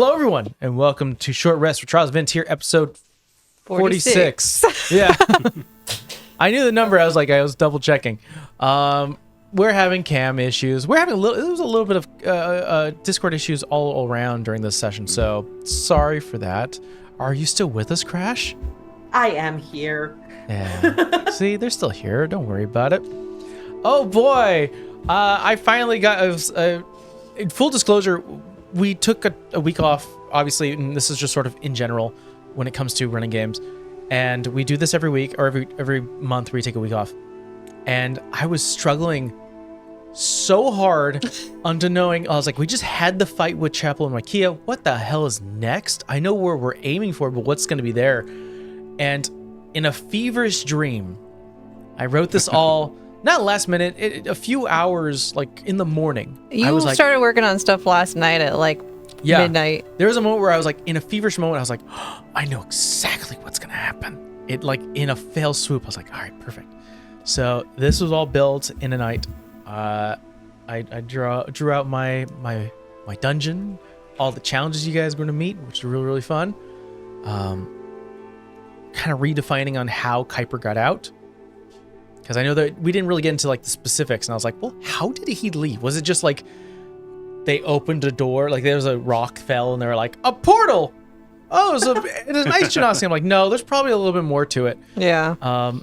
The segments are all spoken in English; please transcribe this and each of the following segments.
Hello, everyone, and welcome to Short Rest for Trials of VinTear, episode 46. Yeah. I knew the number. I was double checking. We're having cam issues. There was a little bit of Discord issues all around during this session, so sorry for that. Are you still with us, Crash? I am here. Yeah. See, they're still here. Don't worry about it. Oh boy, I finally got. In full disclosure, we took a week off. Obviously, and this is just sort of in general when it comes to running games, and we do this every week or every month. We take a week off, and I was struggling so hard onto knowing. I was like, we just had the fight with Chapel and Makia. What the hell is next? I know where we're aiming for, but what's going to be there? And in a feverish dream, I wrote this all. Not last minute, a few hours, like in the morning. You started working on stuff last night at midnight. There was a moment where I was like, in a feverish moment, I was like, oh, I know exactly what's going to happen. It like in a fail swoop, I was like, all right, perfect. So this was all built in a night. I drew out my dungeon, all the challenges you guys are going to meet, which is really, really fun. Kind of redefining on how Kuiper got out. Because I know that we didn't really get into like the specifics, and I was like, well, how did he leave? Was it just like they opened a door, like there was a rock fell, and they were like, a portal? Oh, it was an ice genocide. I'm like, no, there's probably a little bit more to it. Yeah. So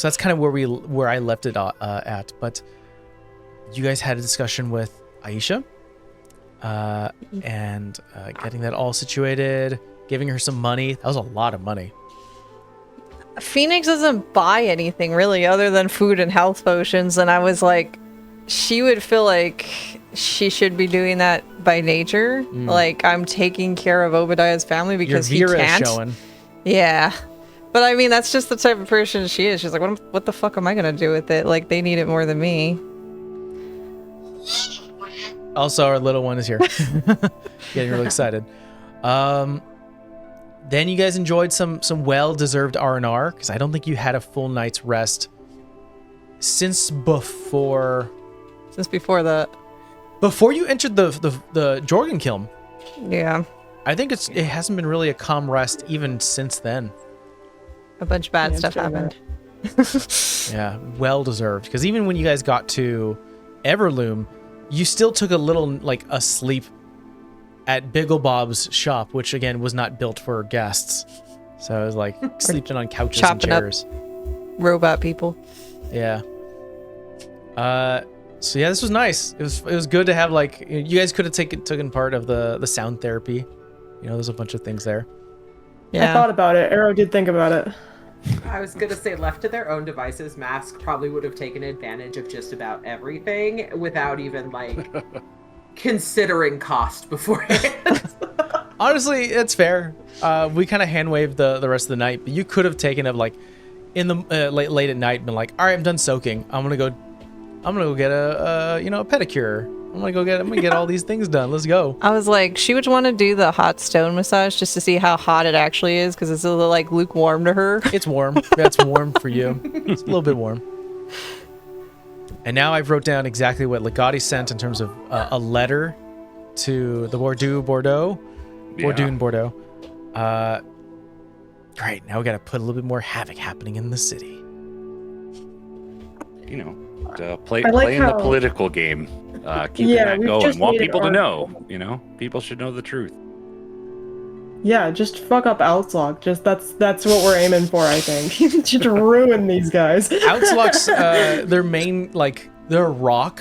that's kind of where I left it at. But you guys had a discussion with Aisha, and getting that all situated, giving her some money. That was a lot of money. Phoenix doesn't buy anything really other than food and health potions, and I was like, she would feel like she should be doing that by nature. Like, I'm taking care of Obadiah's family because he can't. Showing. Yeah. But I mean, that's just the type of person she is. She's like, what the fuck am I gonna do with it? Like, they need it more than me. Also, our little one is here. Getting really excited. Then you guys enjoyed some well-deserved R&R, because I don't think you had a full night's rest since before that. Before you entered the Jorgen Kiln. Yeah. I think it hasn't been really a calm rest even since then. A bunch of bad stuff happened. Yeah, well-deserved. Because even when you guys got to Everloom, you still took a sleep at Biggle Bob's shop, which again was not built for guests. So it was like sleeping on couches and chairs. Robot people. Yeah. So yeah, this was nice. It was good to have, like, you guys could have taken part of the sound therapy. You know, there's a bunch of things there. Yeah. I thought about it. Arrow did think about it. I was going to say, left to their own devices, Mask probably would have taken advantage of just about everything without even, like, considering cost beforehand. Honestly, it's fair. We kind of hand waved the rest of the night, but you could have taken it like in the late at night and been like, all right, I'm done soaking. I'm gonna go get a pedicure. I'm gonna get all these things done. Let's go. I was like, she would want to do the hot stone massage just to see how hot it actually is, because it's a little like lukewarm to her. It's warm. That's warm for you. It's a little bit warm. And now I've wrote down exactly what Legati sent in terms of a letter to the Bordeaux. Great, now we got to put a little bit more havoc happening in the city. You know, playing the political game, keeping that going. Want people to know, people should know the truth. Yeah, just fuck up Outlook. Just that's what we're aiming for, I think. Just ruin these guys. Outlook's their main, like, their rock,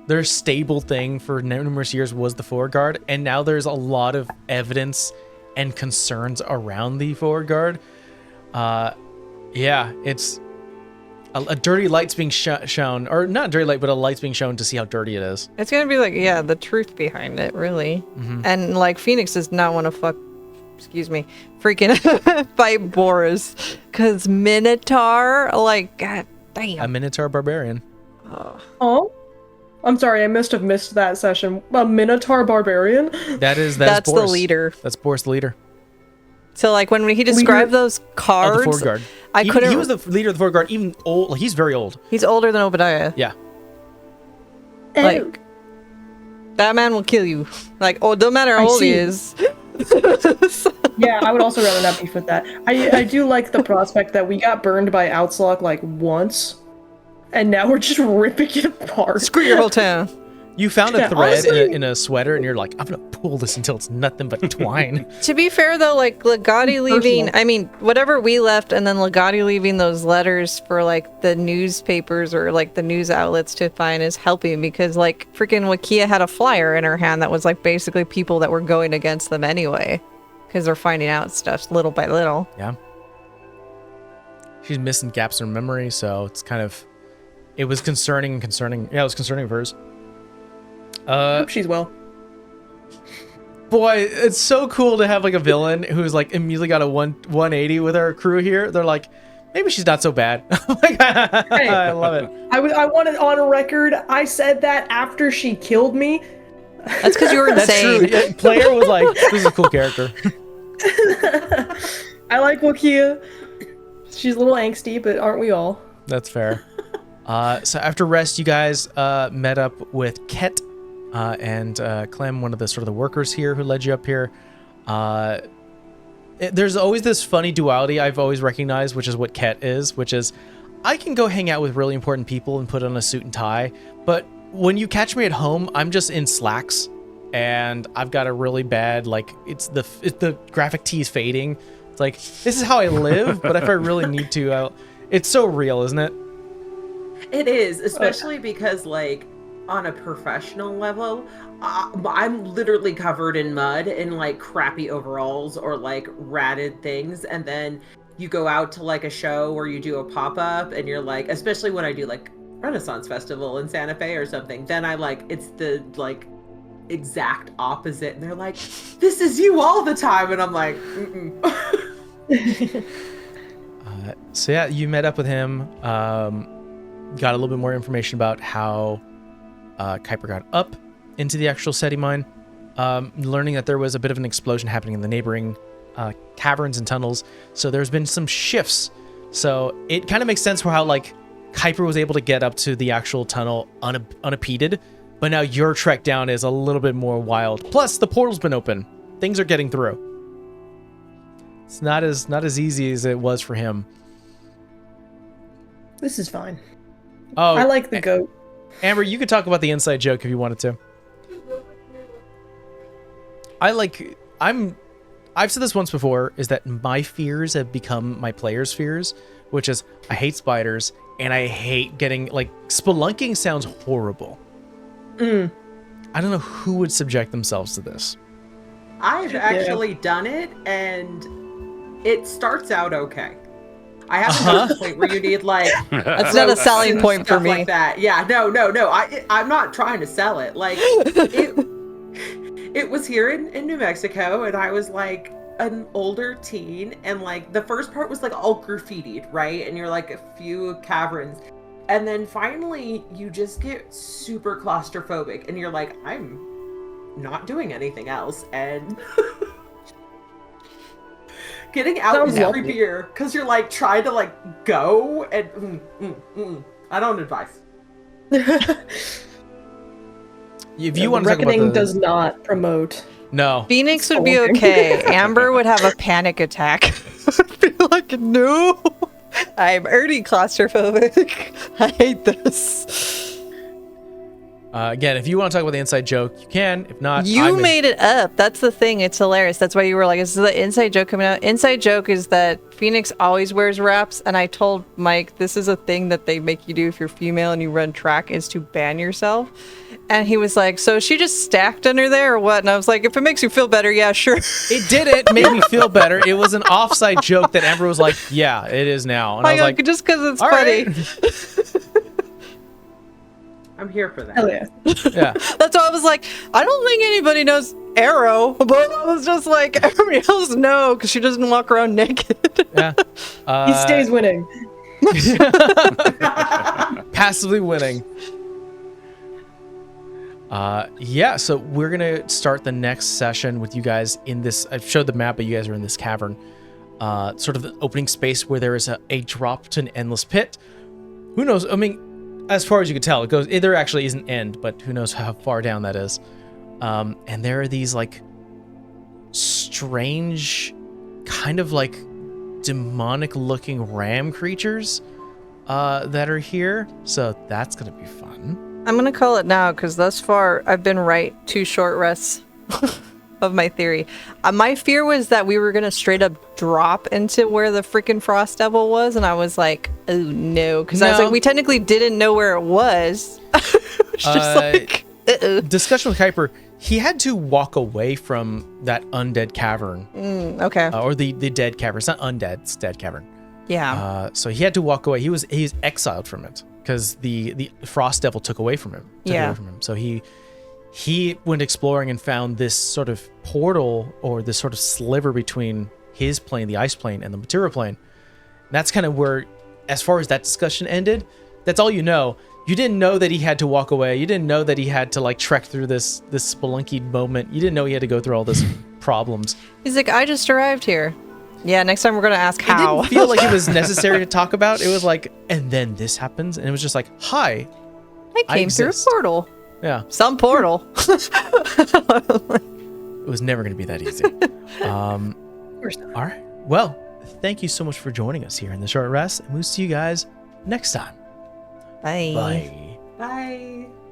their stable thing for numerous years was the forward guard, and now there's a lot of evidence and concerns around the forward guard. Yeah, it's a dirty light's being shown, or not dirty light, but a light's being shown to see how dirty it is. It's gonna be like, yeah, the truth behind it, really. Mm-hmm. And like, Phoenix does not want to freaking fight Boris, because Minotaur, like, god damn. A Minotaur barbarian. Oh, I'm sorry, I must have missed that session. A Minotaur barbarian? That's Boris. The leader. That's Boris, the leader. So like when he described those cards, the forward guard. He was the leader of the forward guard. Even old, like, he's very old. He's older than Obadiah. Yeah. Like, that man will kill you. Like, oh, no matter how old he is. Yeah, I would also rather not beef with that. I do like the prospect that we got burned by Outslog like once, and now we're just ripping it apart. Screw your whole town. You found a thread honestly, in a sweater, and you're like, I'm gonna pull this until it's nothing but twine. To be fair, though, like, Legati leaving, I mean, whatever we left, and then Legati leaving those letters for, like, the newspapers or, like, the news outlets to find is helping, because, like, freaking Wakia had a flyer in her hand that was, like, basically people that were going against them anyway, because they're finding out stuff little by little. Yeah. She's missing gaps in her memory, so it's kind of... It was concerning. Yeah, it was concerning of hers. Hope she's well. Boy, it's so cool to have like a villain who's like immediately got a 180 with our crew here. They're like, maybe she's not so bad. Like, hey, I love it. I want it on record. I said that after she killed me. That's because you were insane. That's true. Yeah, player was like, this is a cool character. I like Wakia. She's a little angsty, but aren't we all? That's fair. So after rest, you guys met up with Ket and Clem, one of the sort of the workers here who led you up here. There's always this funny duality I've always recognized, which is what Ket is, which is I can go hang out with really important people and put on a suit and tie, but when you catch me at home, I'm just in slacks and I've got a really bad, like, it's the graphic tee is fading. It's like, this is how I live, but if I really need to, it's so real, isn't it? It is, especially because, like, on a professional level, I'm literally covered in mud in, like, crappy overalls or, like, ratted things, and then you go out to, like, a show or you do a pop-up, and you're like, especially when I do, like, Renaissance Festival in Santa Fe or something, then I, like, it's the, like, exact opposite, and they're like, this is you all the time, and I'm like, So yeah, you met up with him, got a little bit more information about how Kuiper got up into the actual SETI mine, learning that there was a bit of an explosion happening in the neighboring caverns and tunnels, so there's been some shifts. So it kind of makes sense for how, like, Kuiper was able to get up to the actual tunnel unimpeded, but now your trek down is a little bit more wild. Plus, the portal's been open. Things are getting through. It's not as easy as it was for him. This is fine. Oh, I like the goat. Amber, you could talk about the inside joke if you wanted to. I've said this once before, is that my fears have become my players' fears, which is I hate spiders and I hate getting, like, spelunking sounds horrible. I don't know who would subject themselves to this. I've actually done it, and it starts out okay. I haven't got to the point where you need, like, that's not a selling point for me. Like that. Yeah, no. I'm not trying to sell it. Like, it was here in New Mexico, and I was like an older teen, and like the first part was like all graffitied, right? And you're like a few caverns, and then finally you just get super claustrophobic, and you're like, I'm not doing anything else, and getting out is creepier because you're like trying to like go, and I don't advise. If you want to Reckoning talk about does not promote. No. Phoenix would be okay. Amber would have a panic attack. I'd be like, no, I'm already claustrophobic. I hate this. Again, if you want to talk about the inside joke, you can. If not, you made it up. That's the thing. It's hilarious. That's why you were like, is the inside joke coming out? Inside joke is that Phoenix always wears wraps, and I told Mike this is a thing that they make you do if you're female and you run track, is to ban yourself. And he was like, so she just stacked under there or what? And I was like, if it makes you feel better, yeah, sure. It didn't make me feel better. It was an offside joke that Amber was like, yeah, it is now. And I was like, just because it's funny. Right. I'm here for that. Hell yeah. Yeah. That's why I was like, I don't think anybody knows Arrow, but I was just like, everybody else know because she doesn't walk around naked. Yeah. He stays winning. Passively winning. Yeah, so we're gonna start the next session with you guys in this. I've showed the map, but you guys are in this cavern, sort of the opening space where there is a drop to an endless pit. Who knows? I mean, as far as you can tell, it goes. There actually is an end, but who knows how far down that is. And there are these like strange, kind of like demonic looking ram creatures that are here. So that's gonna be fun. I'm gonna call it now because thus far I've been right 2 short rests of my theory. My fear was that we were gonna straight up drop into where the freaking Frost Devil was, and I was like, oh no, because I was like, we technically didn't know where it was. It's just like, discussion with Kuiper. He had to walk away from that undead cavern. Okay. Or the dead cavern. It's not undead, it's dead cavern. Yeah. So he had to walk away. He was exiled from it because the Frost Devil took away from him. Away from him. So he went exploring and found this sort of portal or this sort of sliver between his plane, the ice plane, and the material plane. And that's kind of where, as far as that discussion ended, that's all you know. You didn't know that he had to walk away. You didn't know that he had to like trek through this spelunky moment. You didn't know he had to go through all this problems. He's like, I just arrived here. Yeah, next time we're gonna ask how. It didn't feel like it was necessary to talk about. It was like, and then this happens, and it was just like, hi, I came through a portal. Yeah, some portal. It was never gonna be that easy. All right. Well, thank you so much for joining us here in the short rest, and we'll see you guys next time. Bye. Bye. Bye.